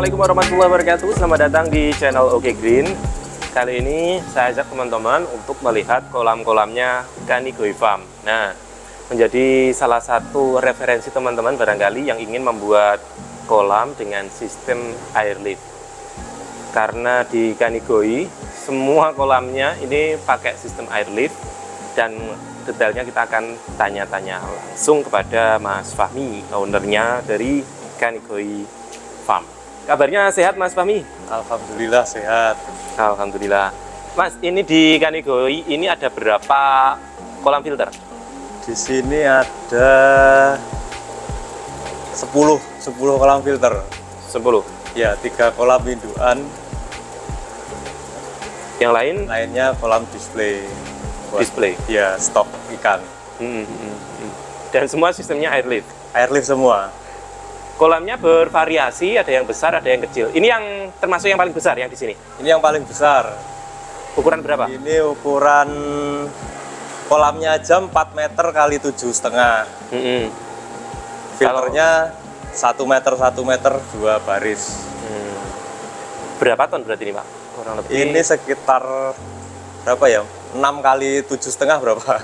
Assalamualaikum warahmatullahi wabarakatuh. Selamat datang di channel OK Green. Kali ini saya ajak teman-teman untuk melihat kolam-kolamnya Kanigoi Farm. Nah, menjadi salah satu referensi teman-teman barangkali yang ingin membuat kolam dengan sistem air lift. Karena di Kanigoi semua kolamnya ini pakai sistem air lift, dan detailnya kita akan tanya-tanya langsung kepada Mas Fahmi, ownernya dari Kanigoi Farm. Kabarnya sehat Mas Fahmi? Alhamdulillah sehat. Alhamdulillah. Mas, ini di Kanigoi ini ada berapa kolam filter? Di sini ada 10 kolam filter. 10. Ya, 3 kolam indukan. Yang lain? Lainnya kolam display. Display. Ya, stok ikan. Dan semua sistemnya air lift. Air lift semua. Kolamnya bervariasi, ada yang besar, ada yang kecil. Ini yang termasuk yang paling besar yang di sini. Ini yang paling besar. Ukuran berapa? Ini ukuran kolamnya aja 4 meter kali 7,5. Filternya 1 meter 1 meter 2 baris. Berapa ton berarti ini Pak? Kurang lebih. Ini sekitar berapa ya? 6 kali 7,5 berapa?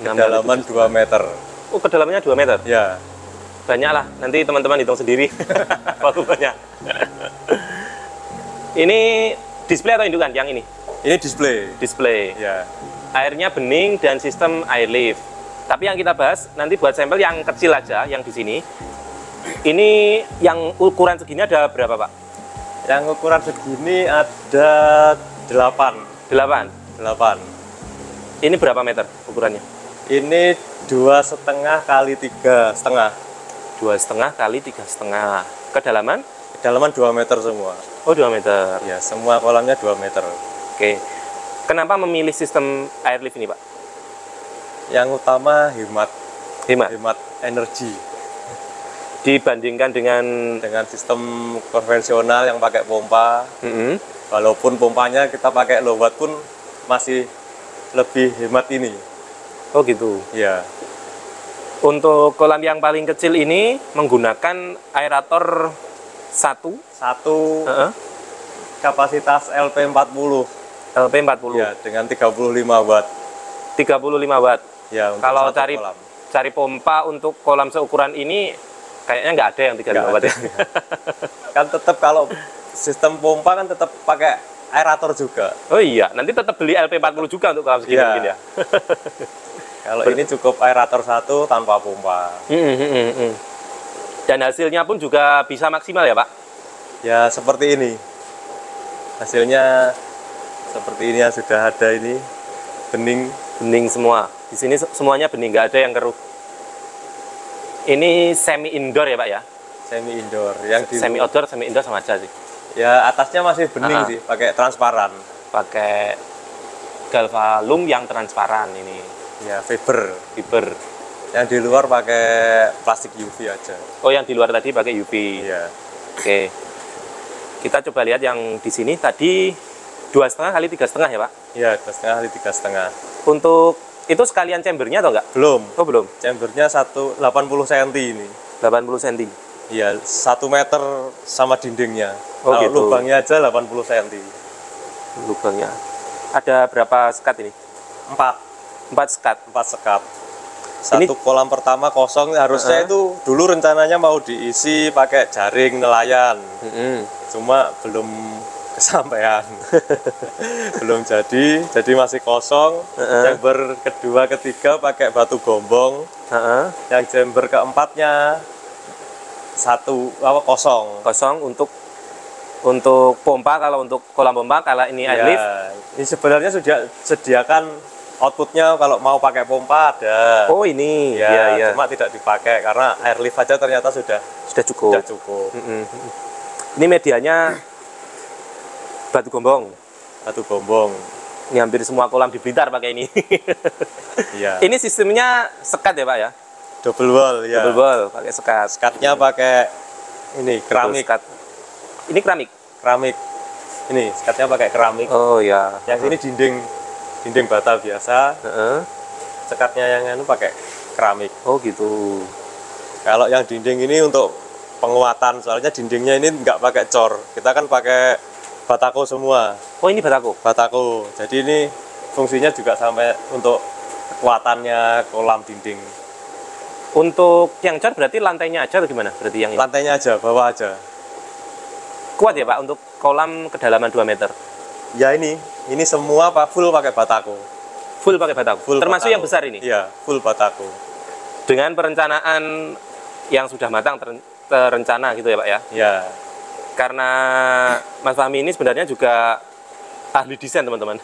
Kedalaman 2 meter. Oh, kedalamannya 2 meter? Ya. Banyak lah, nanti teman-teman hitung sendiri. Waktu banyak. Ini display atau indukan yang ini? Ini display. Display. Ya. Airnya bening dan sistem air lift. Tapi yang kita bahas nanti buat sampel yang kecil aja, yang di sini. Ini yang ukuran segini ada berapa Pak? Yang ukuran segini ada 8. 8. Ini berapa meter ukurannya? Ini 2,5 kali 3,5. 2,5 kali 3,5. Kedalaman? Kedalaman 2 meter semua. Oh, 2 meter. Ya, semua kolamnya 2 meter. Oke. Kenapa memilih sistem air lift ini Pak? Yang utama hemat energi. Dibandingkan dengan sistem konvensional yang pakai pompa. Walaupun pompanya kita pakai low watt pun masih lebih hemat ini. Oh gitu. Ya. Untuk kolam yang paling kecil ini menggunakan aerator 1 kapasitas LP40. LP40. Ya, dengan 35 watt. 35 watt. Ya, kalau cari pompa untuk kolam seukuran ini kayaknya nggak ada yang 35 watt ya. Kan tetap kalau sistem pompa kan tetap pakai aerator juga. Oh iya, nanti tetap beli LP40 juga untuk kolam segini mungkin ya. Kalau ini cukup aerator 1 tanpa pompa. Dan hasilnya pun juga bisa maksimal ya Pak? Ya seperti ini. Hasilnya seperti ini yang sudah ada ini. Bening semua. Di sini semuanya bening, nggak ada yang keruh. Ini semi indoor ya Pak ya? Semi indoor. Yang semi outdoor, semi indoor sama aja sih. Ya atasnya masih bening sih, pakai transparan. Pakai galvalum yang transparan ini. Ya, fiber. Yang di luar pakai plastik UV aja. Oh, yang di luar tadi pakai UV. Iya. Oke. Kita coba lihat yang di sini tadi 2,5 kali 3,5 ya Pak? Iya, 2,5 kali 3,5. Untuk itu sekalian chambernya atau enggak? Belum. Oh, belum. Chambernya 80 cm ini. 80 cm. Iya, 1 meter sama dindingnya. Oh, kalau gitu. lubangnya aja 80 cm. Lubangnya. Ada berapa sekat ini? 4 sekat. 4 sekat. Satu kolam pertama kosong, harusnya itu dulu rencananya mau diisi pakai jaring nelayan. Cuma belum kesampaian. Belum jadi masih kosong. Chamber kedua, ketiga pakai batu gombong. Yang chamber keempatnya kosong. Kosong untuk pompa. Kalau untuk kolam pompa, kalau ini air lift. Ini sebenarnya sudah sediakan outputnya, kalau mau pakai pompa ada. Oh ini, ya. Cuma tidak dipakai karena air lift aja ternyata sudah cukup. Ini medianya batu gombong. Ini hampir semua kolam di Blitar pakai ini. Iya. Ini sistemnya sekat ya Pak ya? Double wall ya. Double wall pakai sekat. Sekatnya pakai ini keramik. Ini keramik. Ini sekatnya pakai keramik. Oh ya. Yang ini dinding bata biasa. Sekatnya yang pakai keramik. Oh gitu. Kalau yang dinding ini untuk penguatan, soalnya dindingnya ini nggak pakai cor, kita kan pakai batako semua. Oh, ini batako? Batako, jadi ini fungsinya juga sampai untuk kekuatannya kolam dinding. Untuk yang cor berarti lantainya aja atau gimana? Berarti yang ini? Lantainya aja, bawah aja. Kuat ya Pak untuk kolam kedalaman 2 meter? Ya ini semua full pakai batako. Full pakai batako? Full termasuk batako. Yang besar ini? Iya, full batako. Dengan perencanaan yang sudah matang, terencana gitu ya Pak ya? Iya. Karena Mas Fahmi ini sebenarnya juga ahli desain teman-teman.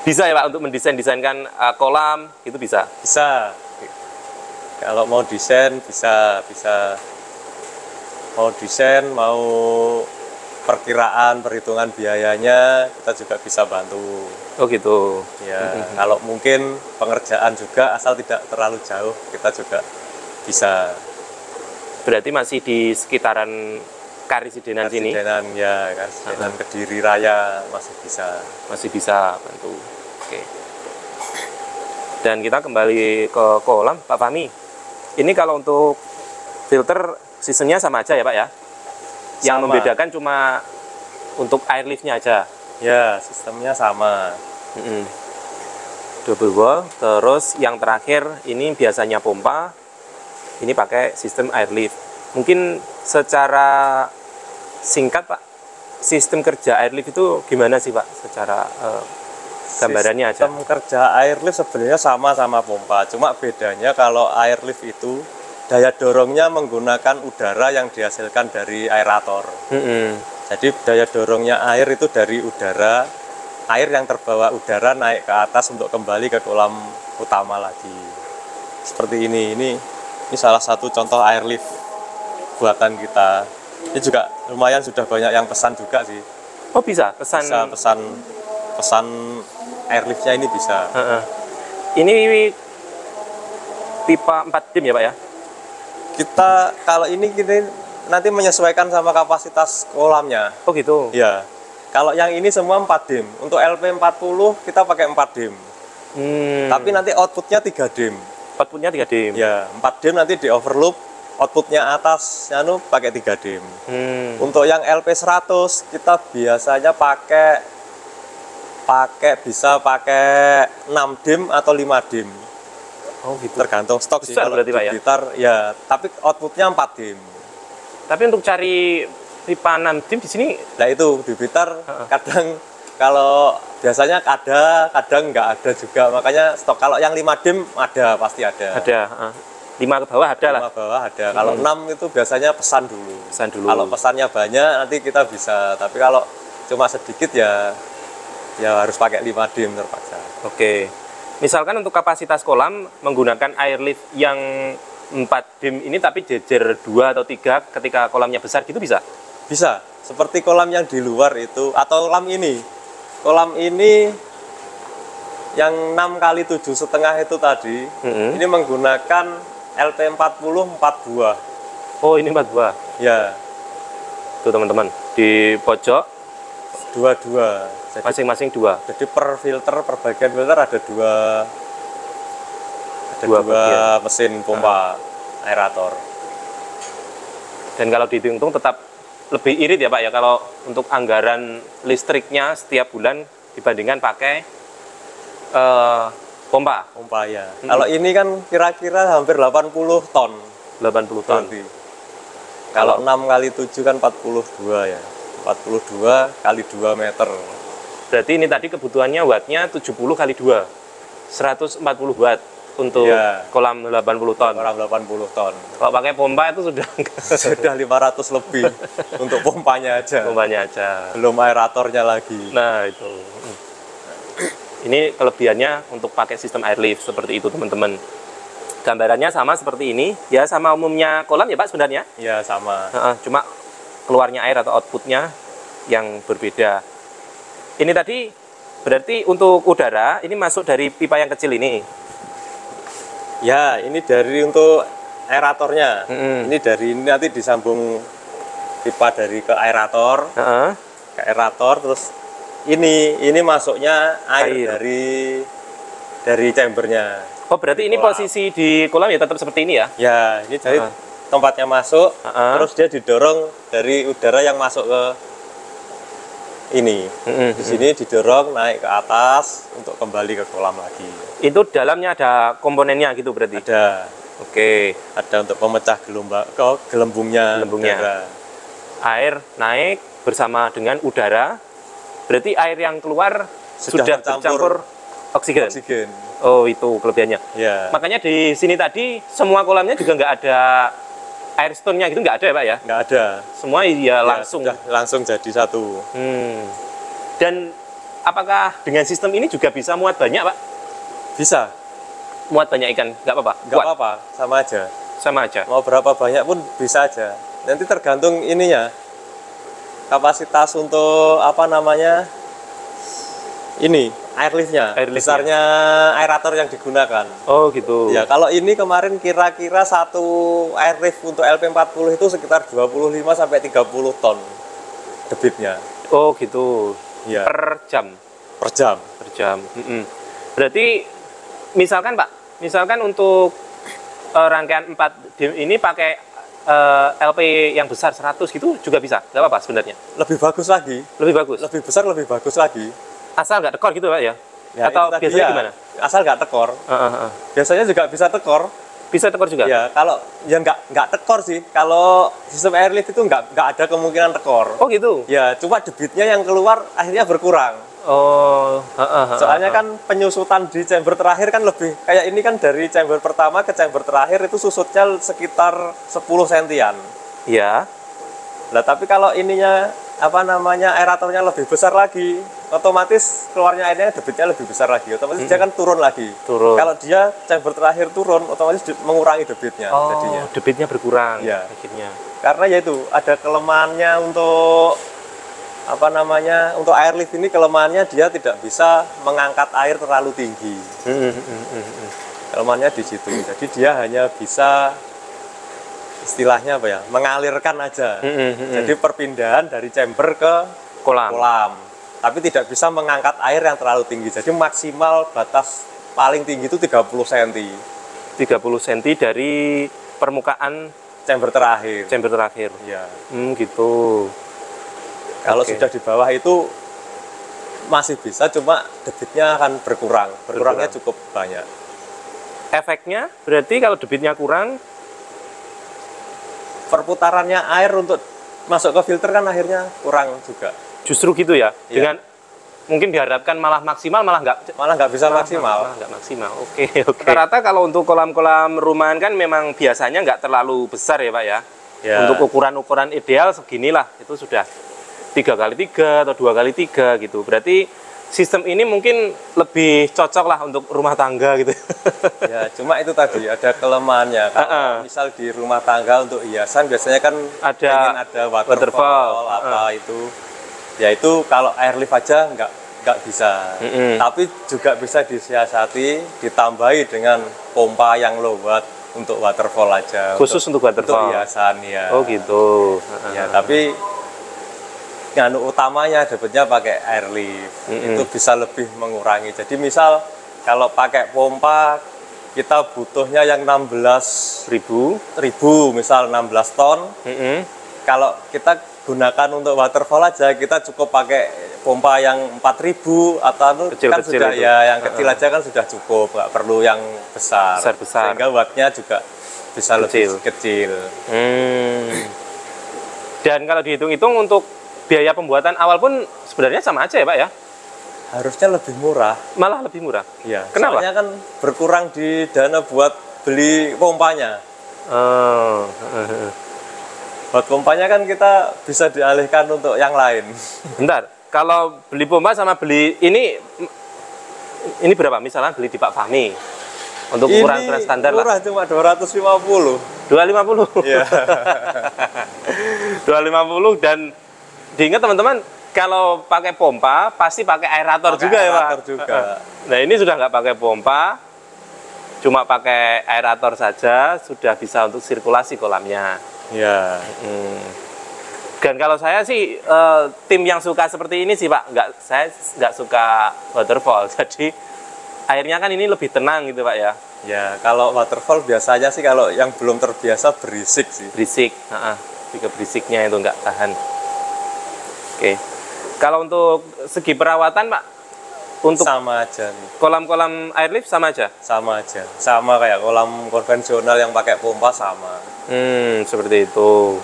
Bisa ya Pak untuk mendesainkan kolam, itu bisa? Bisa. Kalau mau desain bisa. Mau desain, mau perkiraan, perhitungan biayanya, kita juga bisa bantu. Oh gitu. Ya, kalau mungkin pengerjaan juga asal tidak terlalu jauh, kita juga bisa. Berarti masih di sekitaran Karisidenan sini? Karisidenan, ya, Karisidenan Kediri Raya masih bisa. Masih bisa bantu. Oke. Dan kita kembali ke kolam, Pak Fahmi. Ini kalau untuk filter sistemnya sama aja ya Pak ya? Yang Sama. membedakan cuma untuk air liftnya aja. Ya, sistemnya sama. Double wall. Terus yang terakhir ini biasanya pompa. Ini pakai sistem air lift. Mungkin secara singkat Pak, sistem kerja air lift itu gimana sih Pak? Secara gambarannya aja. Sistem kerja air lift sebenarnya sama pompa. Cuma bedanya kalau air lift itu daya dorongnya menggunakan udara yang dihasilkan dari aerator. Jadi daya dorongnya air itu dari udara, air yang terbawa udara naik ke atas untuk kembali ke kolam utama lagi. Seperti ini salah satu contoh air lift buatan kita. Ini juga lumayan sudah banyak yang pesan juga sih. Oh bisa pesan? Bisa pesan air liftnya ini bisa. Ini pipa 4 dim ya Pak ya? Kita kalau ini nanti menyesuaikan sama kapasitas kolamnya. Oh gitu? Ya. Kalau yang ini semua 4 dim. Untuk LP40 kita pakai 4 dim. Tapi nanti outputnya 3 dim. Outputnya 3 dim? Ya, 4 dim nanti di overloop. Outputnya atas pakai 3 dim. Untuk yang LP100 kita biasanya bisa pakai 6 dim atau 5 dim. Oh gitu. Tergantung stok sih. Besar Kalau berarti di Pak ya? Blitar ya, tapi outputnya 4 dim. Tapi untuk cari pipa 6 dim di sini? Nah itu di Blitar kadang kalau biasanya ada, kadang nggak ada juga. Makanya stok kalau yang 5 dim ada, pasti ada. Ada. 5 ke bawah ada lah. 5 bawah ada. Kalau 6 itu biasanya pesan dulu. Pesan dulu. Kalau pesannya banyak nanti kita bisa. Tapi kalau cuma sedikit ya harus pakai 5 dim terpaksa. Oke. Misalkan untuk kapasitas kolam menggunakan air lift yang 4 dim ini tapi jejer 2 atau 3 ketika kolamnya besar gitu bisa? Bisa. Seperti kolam yang di luar itu atau kolam ini. Kolam ini yang 6 kali 7,5 itu tadi, ini menggunakan LP40 4 buah. Oh, ini 4 buah. Ya. Tuh teman-teman, di pojok dua. Masing-masing 2. Jadi per bagian filter ada dua mesin pompa aerator. Dan kalau dihitung tetap lebih irit ya Pak ya kalau untuk anggaran listriknya setiap bulan dibandingkan pakai pompa. Pompa ya. Kalau ini kan kira-kira hampir 80 ton. 80 ton. Berarti. Kalau 6 kali 7 kan 42 ya. 42 kali 2 meter. Berarti ini tadi kebutuhannya wattnya 70 kali 2. 140 watt untuk kolam 80 ton. Kolam 80 ton. Kalau pakai pompa itu sudah sudah 500 lebih untuk pompanya aja. Pompanya aja. Belum aeratornya lagi. Nah, itu. Ini kelebihannya untuk pakai sistem air lift seperti itu, teman-teman. Gambarannya sama seperti ini, ya sama umumnya kolam ya Pak sebenarnya? Ya, sama. Cuma keluarnya air atau outputnya yang berbeda. Ini tadi berarti untuk udara ini masuk dari pipa yang kecil ini. Ya, ini dari untuk aeratornya. Ini dari ini nanti disambung pipa dari ke aerator. Ke aerator terus ini masuknya air. dari chambernya. Oh, berarti ini posisi di kolam ya tetap seperti ini ya? Ya, ini jadi tempatnya masuk, terus dia didorong dari udara yang masuk ke ini. Di sini didorong naik ke atas untuk kembali ke kolam lagi. Itu dalamnya ada komponennya gitu berarti? Ada. Oke. Ada untuk pemecah gelembungnya. Udara. Air naik bersama dengan udara. Berarti air yang keluar sudah bercampur oksigen. Oh, itu kelebihannya. Ya. Makanya di sini tadi semua kolamnya juga nggak ada air stone-nya gitu, nggak ada ya Pak ya? Nggak ada. Semua ya langsung. Langsung jadi satu. Dan apakah dengan sistem ini juga bisa muat banyak Pak? Bisa. Muat banyak ikan, nggak apa-apa? Nggak apa-apa, sama aja. Sama aja? Mau berapa banyak pun bisa aja. Nanti tergantung ininya. Kapasitas untuk apa namanya? Ini, air liftnya. Besarnya aerator yang digunakan. Oh gitu. Ya, kalau ini kemarin kira-kira satu air lift untuk LP40 itu sekitar 25 sampai 30 ton debitnya. Oh gitu. Ya. Per jam. Per jam. Per jam. Berarti misalkan Pak, misalkan untuk rangkaian 4 ini pakai LP yang besar 100 gitu juga bisa, nggak apa-apa sebenarnya? Lebih bagus lagi. Lebih bagus? Lebih besar, lebih bagus lagi. Asal nggak tekor gitu Pak ya? Ya atau biasanya ya, gimana? Asal nggak tekor. Biasanya juga bisa tekor. Bisa tekor juga? Ya, kalau ya nggak tekor sih. Kalau sistem airlift itu nggak ada kemungkinan tekor. Oh gitu? Ya, cuma debitnya yang keluar akhirnya berkurang. Oh, soalnya kan penyusutan di chamber terakhir kan lebih kayak ini kan dari chamber pertama ke chamber terakhir itu susutnya sekitar 10 sentian. Iya. Lah tapi kalau ininya apa namanya aeratornya lebih besar lagi, otomatis keluarnya airnya debitnya lebih besar lagi, otomatis dia kan turun lagi. Kalau dia chamber terakhir turun, otomatis mengurangi debitnya. Jadinya debitnya berkurang. Ya. Akhirnya. Karena yaitu ada kelemahannya untuk apa namanya untuk airlift ini, kelemahannya dia tidak bisa mengangkat air terlalu tinggi. Kelemahannya di situ. Jadi dia hanya bisa istilahnya apa ya, mengalirkan aja. Jadi perpindahan dari chamber ke kolam. Tapi tidak bisa mengangkat air yang terlalu tinggi. Jadi maksimal batas paling tinggi itu 30 cm. 30 cm dari permukaan chamber terakhir. Chamber terakhir. Ya. Gitu. Kalau sudah di bawah itu masih bisa, cuma debitnya akan berkurang. Berkurangnya cukup banyak. Efeknya berarti kalau debitnya kurang, perputarannya air untuk masuk ke filter kan akhirnya kurang juga. Justru gitu ya? Dengan mungkin diharapkan malah maksimal, malah nggak bisa maksimal. Nggak maksimal. Oke. Rata-rata kalau untuk kolam-kolam rumahan kan memang biasanya nggak terlalu besar ya Pak ya? Untuk ukuran-ukuran ideal seginilah, itu sudah 3x3 atau 2x3 gitu. Berarti sistem ini mungkin lebih cocok lah untuk rumah tangga gitu. Ya, cuma itu tadi ada kelemahannya. Kalau misal di rumah tangga untuk hiasan biasanya kan pengen ada waterfall apa itu. Ya itu kalau airlift aja nggak bisa. Tapi juga bisa disiasati, ditambahi dengan pompa yang low watt untuk waterfall aja. Khusus untuk waterfall. Untuk hiasan ya. Oh gitu. Ya, tapi utamanya debitnya pakai airlift. Itu bisa lebih mengurangi. Jadi misal kalau pakai pompa kita butuhnya yang 16.000 misal 16 ton. Kalau kita gunakan untuk waterfall aja, kita cukup pakai pompa yang 4.000 atau kan sudah itu. Ya yang kecil aja kan sudah cukup, nggak perlu yang besar. Sehingga wattnya juga bisa lebih kecil. Dan kalau dihitung-hitung untuk biaya pembuatan awal pun sebenarnya sama aja ya Pak ya? Harusnya lebih murah. Malah lebih murah? Iya. Kenapa? Soalnya kan berkurang di dana buat beli pompanya. Buat pompanya kan kita bisa dialihkan untuk yang lain. Bentar, kalau beli pompa sama beli ini berapa? Misalnya beli di Pak Fahmi untuk ukuran standar murah, cuma 250. 250? Iya. 250 dan diingat teman-teman, kalau pakai pompa pasti pakai aerator juga ya Pak? Juga. Nah ini sudah nggak pakai pompa, cuma pakai aerator saja sudah bisa untuk sirkulasi kolamnya. Ya. Dan kalau saya sih tim yang suka seperti ini sih Pak, saya nggak suka waterfall. Jadi airnya kan ini lebih tenang gitu Pak ya. Ya, kalau waterfall biasanya sih kalau yang belum terbiasa berisik sih. Berisik, jika berisiknya itu nggak tahan. Oke. Kalau untuk segi perawatan, Pak, untuk Sama aja nih. kolam-kolam airlift sama aja? Sama aja. Sama kayak kolam konvensional yang pakai pompa sama. Seperti itu.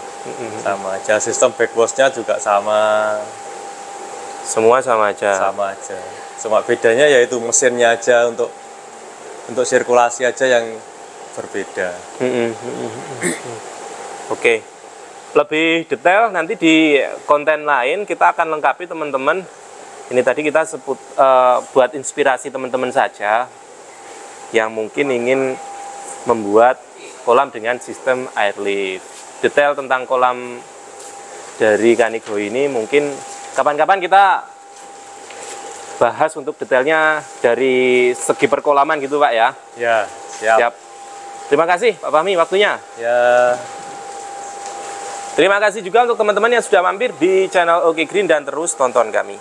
Sama aja. Sistem backwash-nya juga sama. Semua sama aja. Sama aja. Cuma bedanya yaitu mesinnya aja untuk sirkulasi aja yang berbeda. Oke. Lebih detail nanti di konten lain kita akan lengkapi teman-teman. Ini tadi kita sebut buat inspirasi teman-teman saja yang mungkin ingin membuat kolam dengan sistem airlift. Detail tentang kolam dari Kanigo ini mungkin kapan-kapan kita bahas untuk detailnya dari segi perkolaman gitu, Pak ya. Ya, siap. Terima kasih Pak Fahmi waktunya. Ya. Terima kasih juga untuk teman-teman yang sudah mampir di channel Oke Green dan terus tonton kami.